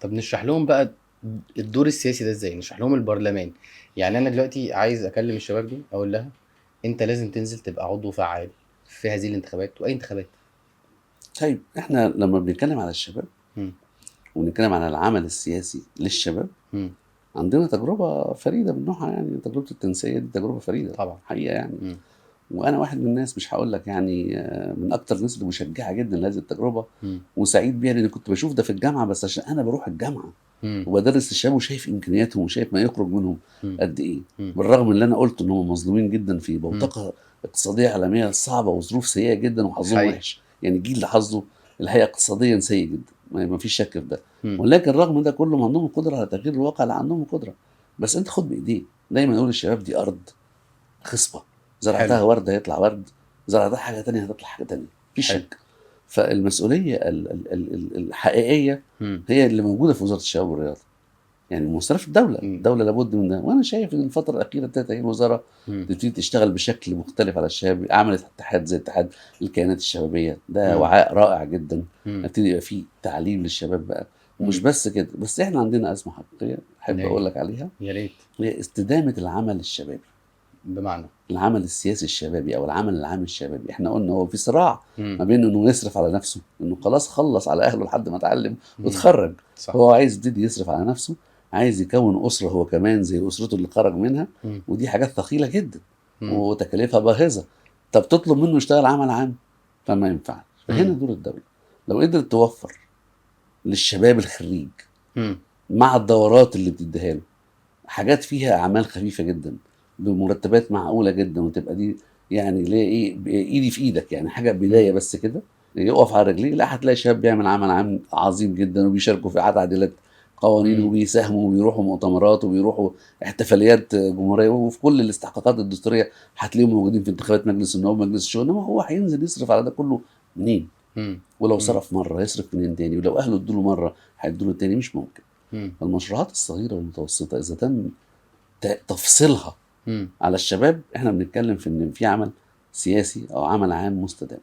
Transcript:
طب نشرح لهم بقى الدور السياسي ده ازاي، نشرح لهم البرلمان. يعني انا دلوقتي عايز اكلم الشباب دي اقول لها انت لازم تنزل تبقى عضو فعال في هذه الانتخابات واي انتخابات. طيب احنا لما بنتكلم على الشباب مم. ونتكلم على العمل السياسي للشباب، مم. عندنا تجربة فريدة من نوعها. يعني تجربة التنسيق دي تجربة فريدة طبعا. حقيقة يعني. مم. وانا واحد من الناس، مش هقول لك يعني من اكتر الناس اللي مشجعة جدا لهذه التجربة مم. وسعيد بيها، لان كنت بشوف ده في الجامعة، بس عشان انا بروح الجامعة مم. وبدرس الشباب وشايف امكانياتهم وشايف ما يخرج منهم مم. قد ايه. مم. بالرغم من اللي انا قلت ان هم مظلومين جدا في مم. بوتقة اقتصادية عالمية صعبة وظروف سيئة جدا وحظهم حقيقي. وحش، يعني الجيل اللي حظه الحقيقة اقتصاديا سيء جدا، ما فيش شك في ده. مم. ولكن رغم ده كله ما عندهم قدرة على تغيير الواقع، اللي عندهم قدرة. بس انت خد بايديك. دايما نقول للشباب دي ارض خصبة، حلو. زرعتها ورد هيطلع ورد، زرعتها حاجة تانية هتطلع حاجة تانية، مفيش حلو. شك. فالمسؤولية الحقيقية مم. هي اللي موجودة في وزارة الشباب والرياضة، يعني مصرف الدولة. مم. الدولة لابد من ده. وأنا شايف إن الفترة الأخيرة ابتدت هي الوزارة مم. تبتدي تشتغل بشكل مختلف على الشباب. عملت اتحاد زي اتحاد الكيانات الشبابية، ده مم. وعاء رائع جدا. مم. ابتدي يبقى فيه تعليم للشباب بقى. ومش مم. بس كده، بس إحنا عندنا أزمة حقيقية أحب اللي هي أقول لك عليها، يا ريت. هي استدامة العمل الشبابي، بمعنى. العمل السياسي الشبابي او العمل العام الشبابي. احنا قلنا هو في صراع مم. ما بين انه يصرف على نفسه، انه خلاص خلص على اهله لحد ما اتعلم مم. واتخرج، صح. هو عايز يبتدي يصرف على نفسه، عايز يكون اسره هو كمان زي اسرته اللي خرج منها. مم. ودي حاجات ثقيله جدا مم. وتكاليفها باهظه. طب تطلب منه يشتغل عمل عام؟ فما ينفعش. فهنا مم. دور الدوله، لو قدرت توفر للشباب الخريج مم. مع الدورات اللي بتديها له حاجات فيها اعمال خفيفه جدا بمرتبات معقوله جدا، وتبقى دي يعني ليه ايه ايدي في ايدك، يعني حاجه بدايه مم. بس كده يقف على رجليه. لا، هتلاقي شباب بيعمل عمل عام عظيم جدا وبيشاركوا في اعاده تعديلات قوانين مم. وبيساهموا وبيروحوا مؤتمرات وبيروحوا احتفاليات جمهوريه وفي كل الاستحقاقات الدستوريه هتلاقيهم موجودين في انتخابات مجلس النواب ومجلس الشورى. انما هو هينزل يصرف على ده كله منين؟ مم. ولو مم. صرف مره هيصرف منين تاني؟ ولو اهله ادوا له مره هيدوا له تاني؟ مش ممكن. مم. المشروعات الصغيره والمتوسطه اذا تم تفصيلها مم. على الشباب، احنا بنتكلم في ان في عمل سياسي او عمل عام مستدام.